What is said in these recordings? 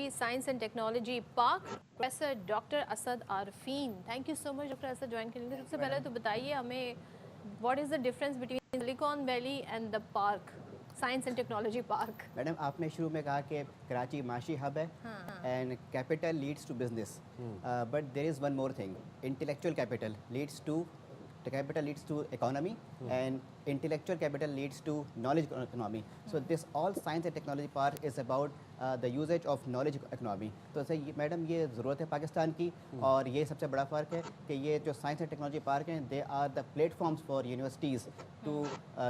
Science and technology park professor doctor Asad Arifeen. Thank you so much doctor Asad join کرنے کے لیے. سب سے پہلے تو بتائیے ہمیں what is the difference between silicon valley and the park science and technology park. Madam آپ نے شروع میں کہا کہ کراچی معاشی ہب ہے and capital leads to business, but there is one more thing, intellectual capital leads to economy and intellectual capital leads to knowledge economy. So this all science and technology part is about the usage of knowledge economy. تو madam یہ ضرورت ہے پاکستان کی, اور یہ سب سے بڑا فرق ہے کہ یہ جو سائنس اینڈ ٹیکنالوجی پارک ہیں they are the platforms for universities to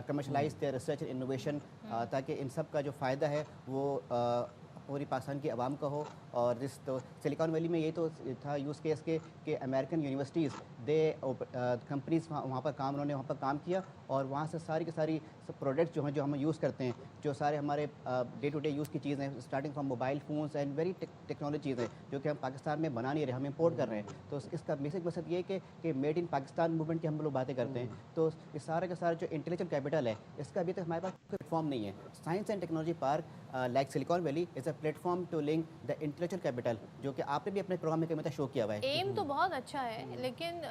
commercialise their research and innovation, تاکہ ان سب کا جو فائدہ ہے وہ پوری پاکستان کی عوام کا ہو. اور جس تو سلیکان ویلی میں یہ تو تھا یوز کیس کے کہ امریکن یونیورسٹیز دے کمپنیز وہاں پر انہوں نے وہاں پر کام کیا, اور وہاں سے ساری کی ساری پروڈکٹس جو ہیں جو ہم یوز کرتے ہیں, جو سارے ہمارے ڈے ٹو ڈے یوز کی چیزیں starting from mobile phones and very technology چیزیں جو کہ ہم پاکستان میں بنا نہیں رہے, ہم امپورٹ کر رہے ہیں. تو اس کا بیسک مقصد یہ ہے کہ میڈ ان پاکستان موومنٹ کی ہم لوگ باتیں کرتے ہیں. تو یہ سارا کا سارا جو انٹلیکچوئل کیپٹل ہے اس کا ابھی تک ہمارے پاس کوئی پلیٹ فارم نہیں ہے. Science and technology park like Silicon Valley is a platform to link the intellectual capital, جو کہ آپ نے بھی اپنے پروگرام میں کئی مرتبہ شو کیا ہوا ہے. ایم تو بہت اچھا ہے, لیکن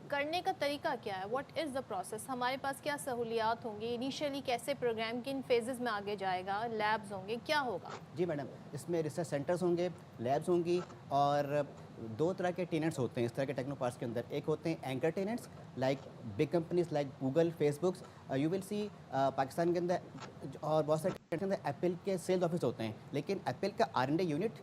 کرنے کا طریقہ کیا ہے؟ What is the process? ہمارے پاس کیا سہولیات ہوں گی؟ انیشیلی کیسے پروگرام کن فیزز میں آگے جائے گا؟ لیبز ہوں گے, کیا ہوگا؟ جی میڈم, اس میں ریسرچ سینٹرز ہوں گے, لیبز ہوں گی, اور دو طرح کے ٹیننٹس ہوتے ہیں اس طرح کے ٹیکنو پارکس کے اندر. ایک ہوتے ہیں anchor tenants like big companies like Google, Facebooks. You will see Pakistan کے اندر اور بہت سارے ٹیننٹس کے اندر ایپل کے سیلز آفس ہوتے ہیں, لیکن ایپل کا R&D یونٹ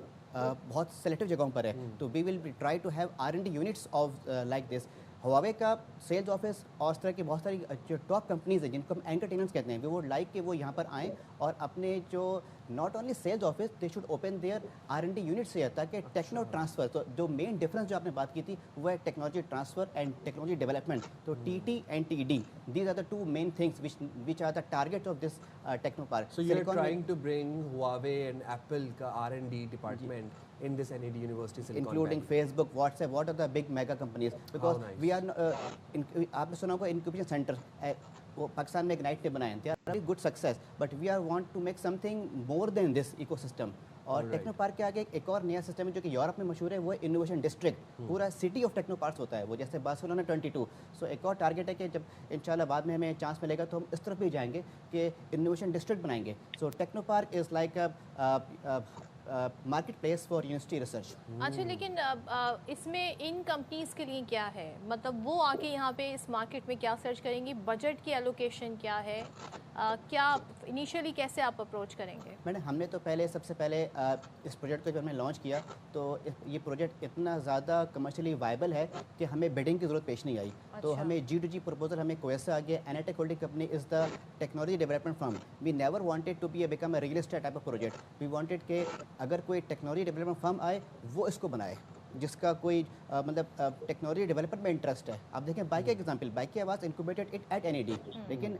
بہت سلیکٹیو جگہوں پر ہے. تو we will try to have R&D units of like this. Huawei کا سیلز آفس اور اس طرح کی بہت ساری جو ٹاپ کمپنیز ہیں جن کو ہم اینکر ٹیننٹس کہتے ہیں, وی ووڈ لائک کہ وہ یہاں پر آئیں اور اپنے جو not only sales office they should open their R&D units سے, تاکہ ٹیکنو ٹرانسفر. تو جو مین ڈفرنس جو آپ نے بات کی تھی وہ ہے technology transfer and technology development. تو TT and TD these are the two main things which are the target of this techno park. So you are trying to bring Huawei and Apple ka R&D department in this NED University Silicon including Valley. Facebook, WhatsApp, what are the big mega companies, because we are آپ نے سنا ہوگا incubation centre وہ پاکستان میں ignite نے بنائے ہیں. they are very good success, but we are want to make something more than this ecosystem. اور ٹیکنو پارک کے آگے ایک اور نیا سسٹم ہے جو کہ یورپ میں مشہور ہے, وہ انوویشن ڈسٹرکٹ. پورا سٹی آف ٹیکنو پارکس ہوتا ہے وہ, جیسے بارسلونا 22. سو ایک اور ٹارگیٹ ہے کہ جب انشاءاللہ بعد میں ہمیں چانس ملے گا تو ہم اس طرف بھی جائیں گے کہ انوویشن ڈسٹرکٹ بنائیں گے. So techno park is like marketplace for university research. اچھا, لیکن اس میں ان کمپنیز کے لیے کیا ہے, مطلب وہ آ کے یہاں پہ اس مارکیٹ میں کیا سرچ کریں گی؟ بجٹ کی ایلوکیشن کیا ہے؟ کیا انیشیلی کیسے آپ اپروچ کریں گے؟ میڈم ہم نے تو سب سے پہلے اس پروجیکٹ کو جب ہم نے لانچ کیا تو یہ پروجیکٹ اتنا زیادہ کمرشلی وائبل ہے کہ ہمیں بیڈنگ کی ضرورت پیش نہیں آئی. تو ہمیں G2G پروپوزل ہمیں کویسا آ گیا. Anatech holding company is the technology development firm. We never wanted to be a become a real estate type of project. We wanted کہ اگر کوئی ٹیکنالوجی ڈیولپمنٹ فرم آئے وہ اس کو بنائے جس کا کوئی مطلب ٹیکنالوجی ڈیولپمنٹ میں انٹرسٹ ہے. آپ دیکھیں بائک کا ایگزامپل, بائک کی آواز انکوبیٹڈ اٹ ایٹ NED, لیکن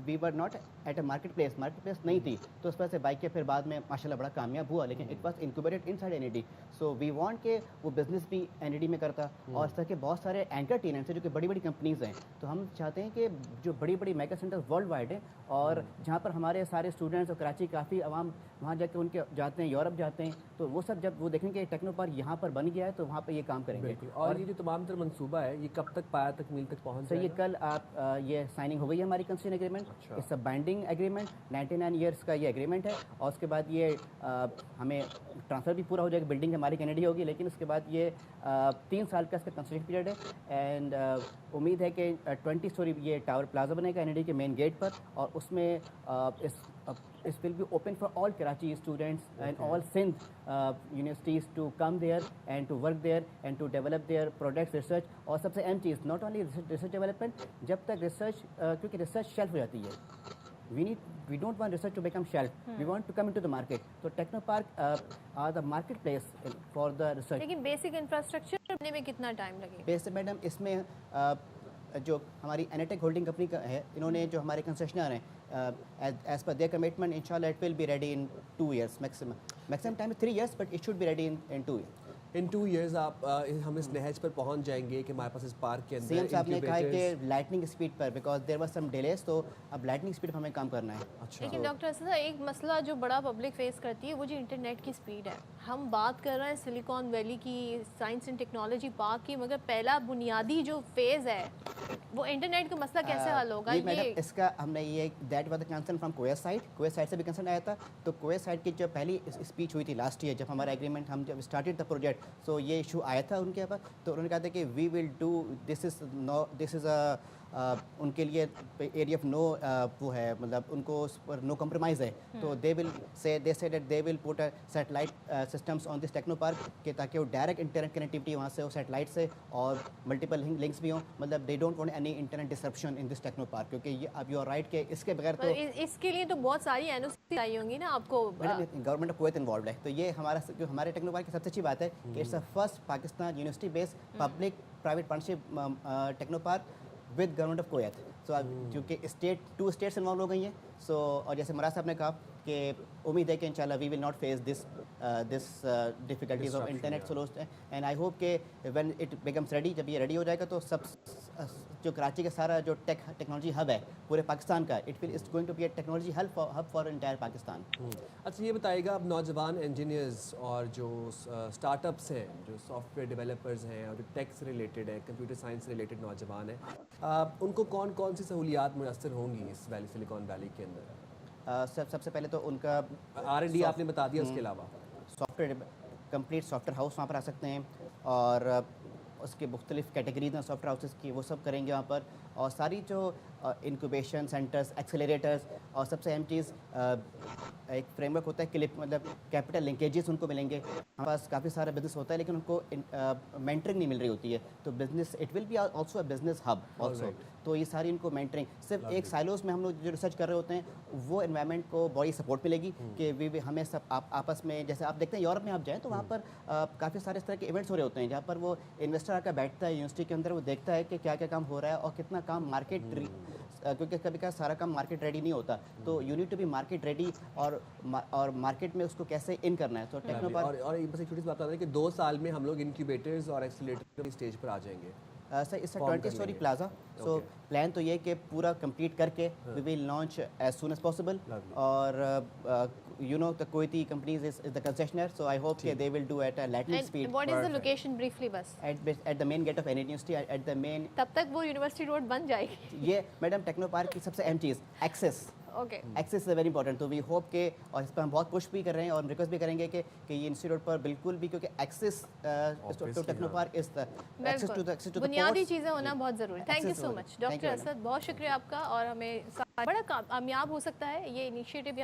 we were not at a marketplace نہیں تھی. تو اس وجہ سے بائک کے پھر بعد میں ماشاء اللہ بڑا کامیاب ہوا, لیکن it was incubated inside NED. So we want کہ وہ بزنس بھی NED میں کرتا. اور اس طرح کے بہت سارے اینکر ٹیننٹس ہیں جو کہ بڑی بڑی کمپنیز ہیں. تو ہم چاہتے ہیں کہ جو بڑی بڑی میگا سینٹرز ورلڈ وائڈ ہیں, اور جہاں پر ہمارے سارے اسٹوڈنٹس اور کراچی کافی عوام وہاں جا کے ان کے جاتے ہیں, یورپ جاتے ہیں, تو وہ سب جب وہ دیکھیں کہ ٹیکنو پارک یہاں پر بن گیا ہے تو وہاں پہ یہ کام کریں گے. اور یہ جو تمام تر منصوبہ ہے یہ کب تک پایا تکمیل تک پہنچ جائے گا؟ یہ کل آپ یہ سائننگ ہو گئی ہے ہماری concession agreement. It's a binding agreement, 99 years کا یہ ایگریمنٹ ہے. اور اس کے بعد یہ ہمیں ٹرانسفر بھی پورا ہو جائے گا, بلڈنگ ہماری NED ہوگی, لیکن اس کے بعد یہ 3 سال کا اس کا کنسٹرکشن پیریڈ ہے. اینڈ امید ہے کہ 20 اسٹوری یہ ٹاور پلازا بنے گا NED کے مین گیٹ پر, اور اس میں اس will be open for all Karachi students and all Sindh universities to come there and to work there and to develop their products research. اور سب سے اہم چیز ناٹ اونلی ریسرچ ڈیولپمنٹ, جب تک ریسرچ کیونکہ ریسرچ شیلف ہو جاتی ہے, we don't want research to become shelf. We want to come into the market. So Techno Park are the marketplace for the research. لیکن بیسک انفراسٹرکچر بننے میں کتنا time لگے گا؟ بیسک میڈم اس میں جو ہماری Anatech ہولڈنگ کمپنی کا ہے, انہوں نے جو ہمارے کنسیشنر ہیں ایز پر دیئر کمٹمنٹ انشاءاللہ it will be ready in 2 years maximum time is 3 years but it should be ready in 2 years. in 2 years آپ ہم اس نہج پر پہنچ جائیں گے کہ ہمارے پاس اس پارک کے اندر سی ایم صاحب نے کہا ہے کہ incubators- Lightning speed per because there was some delays تو اب لائٹننگ اسپیڈ پر ہمیں کام کرنا ہے. اچھا لیکن ڈاکٹر اسد ایک مسئلہ جو بڑا پبلک فیس کرتی ہے وہ جو انٹرنیٹ کی سپیڈ ہے. ہم بات کر رہے ہیں سلیکان ویلی کی, سائنس اینڈ ٹیکنالوجی پارک کی, مگر پہلا بنیادی جو فیز ہے وہ انٹرنیٹ کا مسئلہ کیسے حل ہوگا؟ جی میڈم, اس کا ہم نے یہ that was the concern from Kuwait side سے بھی کنسرن آیا تھا. تو کویت سائڈ کی جو پہلی اسپیچ ہوئی تھی لاسٹ ایئر جب ہمارا ایگریمنٹ ہم جب اسٹارٹیڈ دا پروجیکٹ, سو یہ ایشو آیا تھا ان کے پاس. تو انہوں نے کہا تھا کہ وی ول ڈو دس از ان کے لیے ایریا آف نو وہ ہے, مطلب ان کو اس پر نو کمپرومائز ہے. تو they say that they will put satellite systems on this techno park کہ تاکہ وہ ڈائریکٹ انٹرنیٹ کنیکٹیوٹی وہاں سے ہو سیٹلائٹ سے, اور ملٹیپل لنکس بھی ہوں. مطلب they don't want any internet disruption in this techno park, کیونکہ یہ اب یو آر رائٹ کہ اس کے بغیر تو اس کے لیے تو بہت ساری این او سی چاہیے ہوں گی نا آپ کو. گورنمنٹ آف کویت انوالوڈ ہے. تو یہ جو ہمارے ٹیکنو پارک کی سب سے اچھی بات ہے کہ it's a first Pakistan university base public private partnership techno park with government of Kuwait. So کیونکہ ٹو اسٹیٹس انوالو ہو گئی ہیں. سو اور جیسے مراد صاحب نے کہا کہ امید ہے کہ انشاءاللہ we will not face this difficulties of internet solution. And I hope کہ وین اٹ بیکمس ریڈی, جب یہ ریڈی ہو جائے گا تو سب جو کراچی کا سارا جو ٹیکنالوجی ہب ہے پورے پاکستان کا, it will is going to be a technology hub for entire Pakistan. اچھا یہ بتائیے گا, اب نوجوان انجینئرز اور جو اسٹارٹ اپس ہیں, جو سافٹ ویئر ڈیولپرز ہیں اور جو ٹیک سے ریلیٹڈ ہیں, کمپیوٹر سائنس سے ریلیٹڈ نوجوان ہیں, ان کو کون کون سی سہولیات میسر ہوں گی اس ویلی سلیکان ویلی کے اندر؟ سب سے پہلے تو ان کا R&D آپ نے بتا دیا, اس کے علاوہ soft where complete soft where house وہاں پر آ سکتے ہیں, اور اس کے مختلف کیٹیگریز ہیں سافٹ ویئر ہاؤسز کی, وہ سب کریں گے وہاں پر. اور ساری جو انکوبیشن سینٹرز, ایکسیلریٹرز, اور سب سے اہم چیز ایک فریم ورک ہوتا ہے کلپ, مطلب کیپٹل لنکیجز ان کو ملیں گے. ہمارے پاس کافی سارا بزنس ہوتا ہے لیکن ان کو مینٹرنگ نہیں مل رہی ہوتی ہے. تو business it will be also a business hub also. تو یہ ساری ان کو مینٹرنگ صرف ایک سائلوز میں ہم لوگ جو ریسرچ کر رہے ہوتے ہیں وہ انوائرمنٹ کو بڑی سپورٹ ملے گی کہ ہمیں سب آپس میں, جیسے آپ دیکھتے ہیں یورپ میں آپ جائیں تو وہاں پر کافی سارے اس طرح کے ایونٹس ہو رہے ہوتے ہیں جہاں پر وہ انویسٹر آ کر بیٹھتا ہے یونیورسٹی کے اندر, وہ دیکھتا ہے کہ کیا کیا کام ہو رہا ہے اور کتنا کام مارکیٹ, کیونکہ کبھی کبھی سارا کام مارکیٹ ریڈی نہیں ہوتا. تو you need to be market ready, اور مارکیٹ میں اس کو کیسے ان کرنا ہے. تو ٹیکنو پارک, اور بس ایک چھوٹی سی بات بتا دیں کہ 2 سال میں ہم لوگ انکیوبیٹرز اور ایکسیلریٹر کی اسٹیج پر آ جائیں گے. سر اس 20 اسٹوری پلازا. سو پلان تو یہ کہ پورا کمپلیٹ کر کے we will launch as soon as possible. اور you know the Kuwaiti companies is the concessioner, so I hope کہ they will do at lightning speed. What is the location briefly بس؟ At the main gate of an university, at the main. تب تک وہ university road بن جائے گی. یہ madam techno park کی سب سے اہم چیز access. Okay, access is very important. تو وی ہوپ کہ, اور اس پر ہم بہت پش بھی کر رہے ہیں اور ریکویسٹ بھی کریں گے کہ یہ انسٹیٹیوٹ پر بالکل بھی, کیونکہ access to techno park is the access to بنیادی چیزیں ہونا بہت ضروری. Thank you so much doctor Asad, بہت شکریہ آپ کا. اور ہمیں بڑا کامیاب ہو سکتا ہے یہ انیشیٹو.